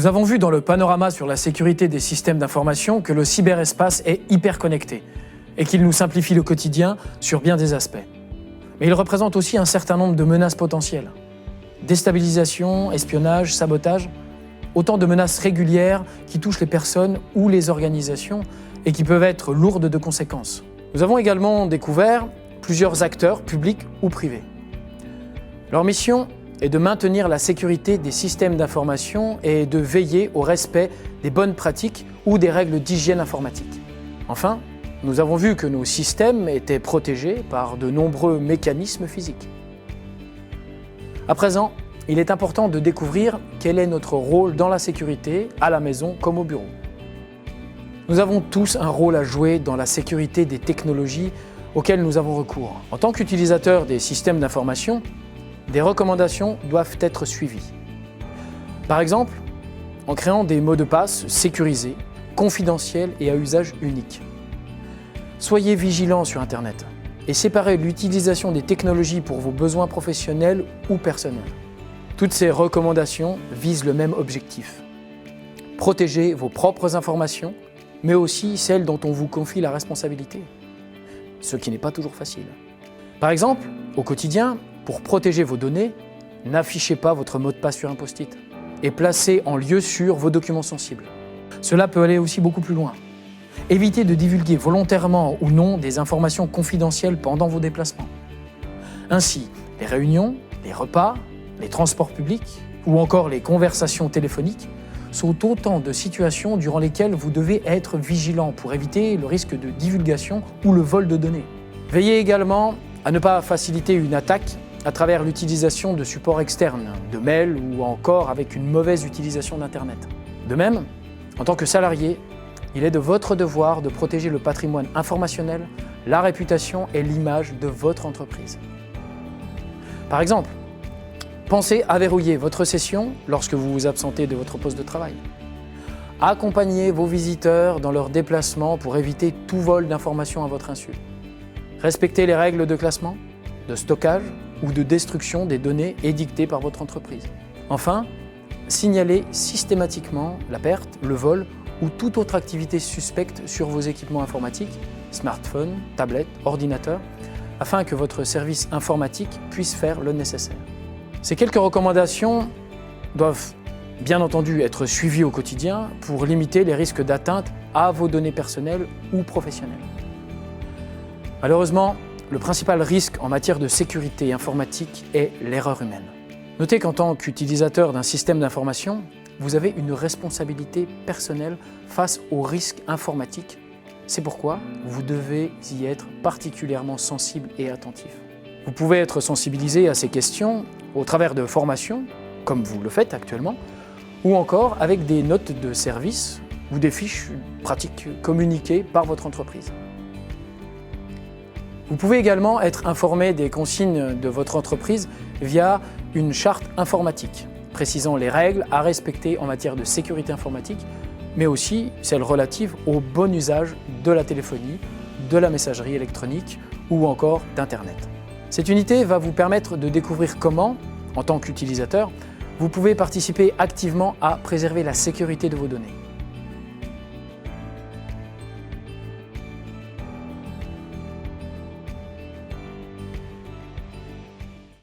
Nous avons vu dans le panorama sur la sécurité des systèmes d'information que le cyberespace est hyper connecté et qu'il nous simplifie le quotidien sur bien des aspects. Mais il représente aussi un certain nombre de menaces potentielles. Déstabilisation, espionnage, sabotage, autant de menaces régulières qui touchent les personnes ou les organisations et qui peuvent être lourdes de conséquences. Nous avons également découvert plusieurs acteurs, publics ou privés. Leur mission est de maintenir la sécurité des systèmes d'information et de veiller au respect des bonnes pratiques ou des règles d'hygiène informatique. Enfin, nous avons vu que nos systèmes étaient protégés par de nombreux mécanismes physiques. À présent, il est important de découvrir quel est notre rôle dans la sécurité, à la maison comme au bureau. Nous avons tous un rôle à jouer dans la sécurité des technologies auxquelles nous avons recours. En tant qu'utilisateurs des systèmes d'information, des recommandations doivent être suivies. Par exemple, en créant des mots de passe sécurisés, confidentiels et à usage unique. Soyez vigilants sur Internet et séparez l'utilisation des technologies pour vos besoins professionnels ou personnels. Toutes ces recommandations visent le même objectif. Protégez vos propres informations, mais aussi celles dont on vous confie la responsabilité, ce qui n'est pas toujours facile. Par exemple, au quotidien, pour protéger vos données, n'affichez pas votre mot de passe sur un post-it et placez en lieu sûr vos documents sensibles. Cela peut aller aussi beaucoup plus loin. Évitez de divulguer volontairement ou non des informations confidentielles pendant vos déplacements. Ainsi, les réunions, les repas, les transports publics ou encore les conversations téléphoniques sont autant de situations durant lesquelles vous devez être vigilant pour éviter le risque de divulgation ou le vol de données. Veillez également à ne pas faciliter une attaque à travers l'utilisation de supports externes, de mails ou encore avec une mauvaise utilisation d'Internet. De même, en tant que salarié, il est de votre devoir de protéger le patrimoine informationnel, la réputation et l'image de votre entreprise. Par exemple, pensez à verrouiller votre session lorsque vous vous absentez de votre poste de travail. Accompagnez vos visiteurs dans leurs déplacements pour éviter tout vol d'informations à votre insu. Respectez les règles de classement, de stockage ou de destruction des données édictées par votre entreprise. Enfin, signalez systématiquement la perte, le vol ou toute autre activité suspecte sur vos équipements informatiques, smartphones, tablettes, ordinateurs, afin que votre service informatique puisse faire le nécessaire. Ces quelques recommandations doivent bien entendu être suivies au quotidien pour limiter les risques d'atteinte à vos données personnelles ou professionnelles. Malheureusement, le principal risque en matière de sécurité informatique est l'erreur humaine. Notez qu'en tant qu'utilisateur d'un système d'information, vous avez une responsabilité personnelle face aux risques informatiques. C'est pourquoi vous devez y être particulièrement sensible et attentif. Vous pouvez être sensibilisé à ces questions au travers de formations, comme vous le faites actuellement, ou encore avec des notes de service ou des fiches pratiques communiquées par votre entreprise. Vous pouvez également être informé des consignes de votre entreprise via une charte informatique, précisant les règles à respecter en matière de sécurité informatique, mais aussi celles relatives au bon usage de la téléphonie, de la messagerie électronique ou encore d'Internet. Cette unité va vous permettre de découvrir comment, en tant qu'utilisateur, vous pouvez participer activement à préserver la sécurité de vos données.